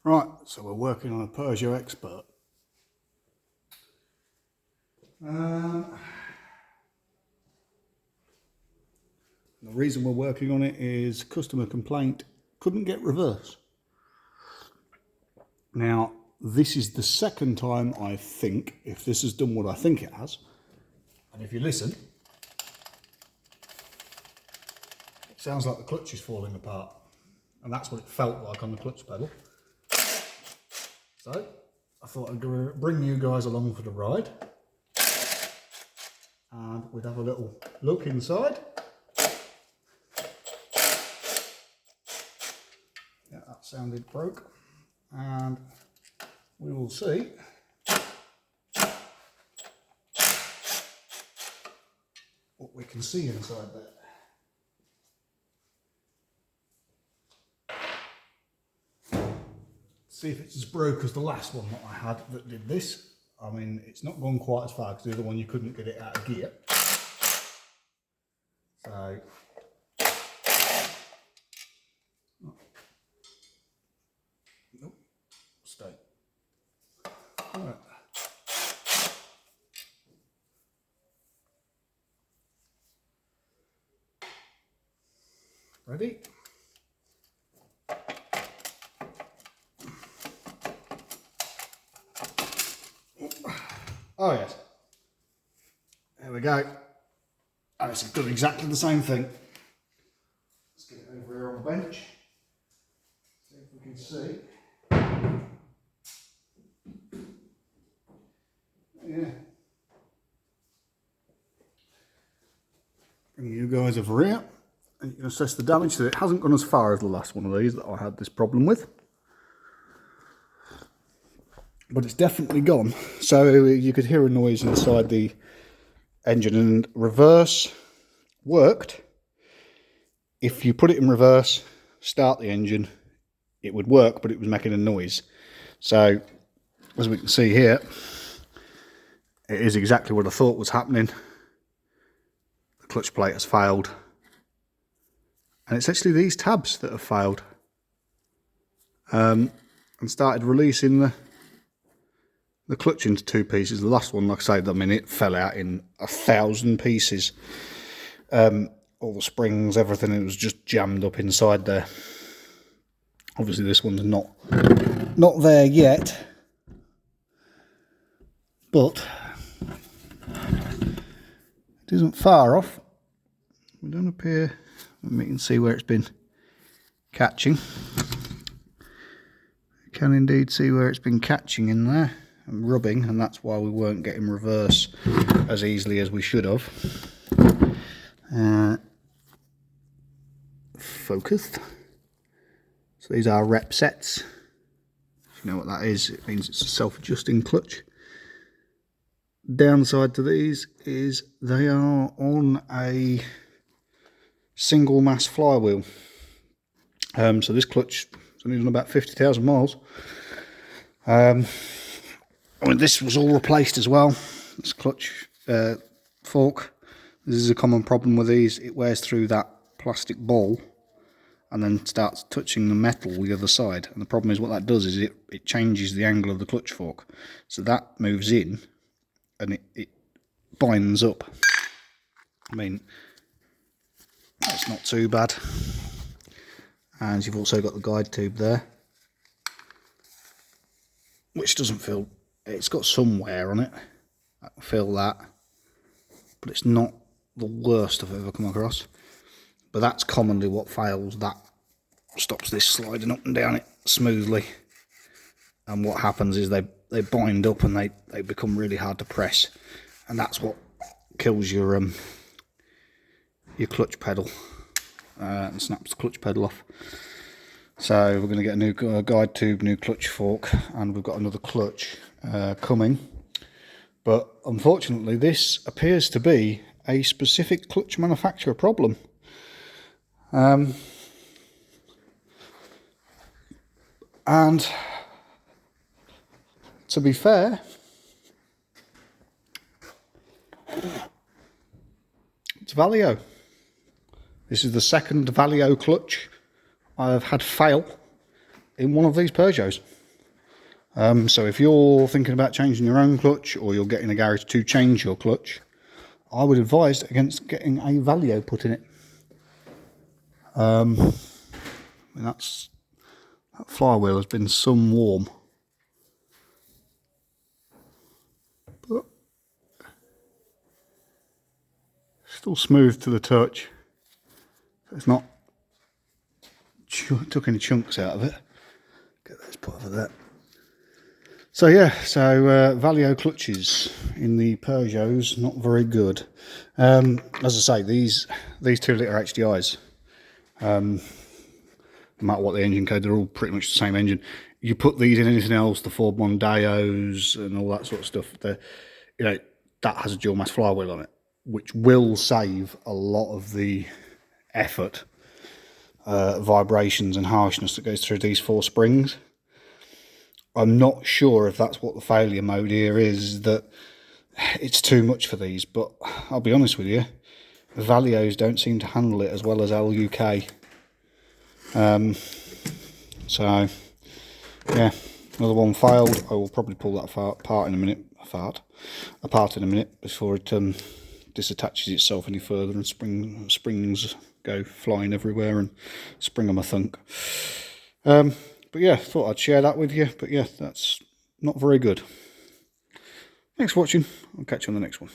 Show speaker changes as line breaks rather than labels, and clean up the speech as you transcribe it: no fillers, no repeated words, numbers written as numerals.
Right, so we're working on a Peugeot Expert. The reason we're working on it is customer complaint, couldn't get reverse. Now, this is the second time I think, if this has done what I think it has, and if you listen, it sounds like the clutch is falling apart. And that's what it felt like on the clutch pedal. So, I thought I'd bring you guys along for the ride. And we'd have a little look inside. Yeah, that sounded broke. And we will see what we can see inside there. See if it's as broke as the last one that I had that did this. I mean, it's not gone quite as far because the other one you couldn't get it out of gear. So, nope, stay. All right. Ready? Oh yes, there we go. And it's done exactly the same thing. Let's get it over here on the bench. See if we can see. Yeah. Bring you guys over here and you can assess the damage. So it hasn't gone as far as the last one of these that I had this problem with. But it's definitely gone. So you could hear a noise inside the engine, and reverse worked. If you put it in reverse, start the engine, it would work, but it was making a noise. So as we can see here, it is exactly what I thought was happening. The clutch plate has failed. And it's actually these tabs that have failed. And started releasing the clutch into two pieces. The last one, like I say, I mean, it fell out in 1,000 pieces. All the springs, everything, it was just jammed up inside there. Obviously this one's not there yet, but it isn't far off. We don't appear, we can see where it's been catching. You can indeed see where it's been catching in there and rubbing, and that's why we weren't getting reverse as easily as we should have. Focused. So these are rep sets. If you know what that is, it means it's a self-adjusting clutch. Downside to these is they are on a single mass flywheel. So this clutch has only done about 50,000 miles. I mean, this was all replaced as well. This clutch fork. This is a common problem with these. It wears through that plastic ball and then starts touching the metal the other side. And the problem is what that does is it changes the angle of the clutch fork. So that moves in and it binds up. I mean, that's not too bad. And you've also got the guide tube there, which doesn't feel, it's got some wear on it. I can feel that. But it's not the worst I've ever come across. But that's commonly what fails. That stops this sliding up and down it smoothly. And what happens is they bind up and they become really hard to press. And that's what kills your clutch pedal and snaps the clutch pedal off. So we're going to get a new guide tube, new clutch fork, and we've got another clutch coming. But unfortunately this appears to be a specific clutch manufacturer problem. And to be fair, it's Valeo. This is the second Valeo clutch I've had fail in one of these Peugeots. So if you're thinking about changing your own clutch, or you're getting a garage to change your clutch, I would advise against getting a Valio put in it. That flywheel has been some warm, but still smooth to the touch. It's not took any chunks out of it. Get those put over there. So yeah, Valio clutches in the Peugeots, not very good. As I say, these 2-litre HDIs, no matter what the engine code, they're all pretty much the same engine. You put these in anything else, the Ford Mondeos and all that sort of stuff, that has a dual mass flywheel on it, which will save a lot of the effort, vibrations and harshness that goes through these 4 springs. I'm not sure if that's what the failure mode here is, that it's too much for these, but I'll be honest with you, the Valios don't seem to handle it as well as LUK. So yeah, another one failed. I will probably pull that apart in a minute before it disattaches itself any further and springs go flying everywhere and spring them a thunk. But yeah, thought I'd share that with you. But yeah, that's not very good. Thanks for watching. I'll catch you on the next one.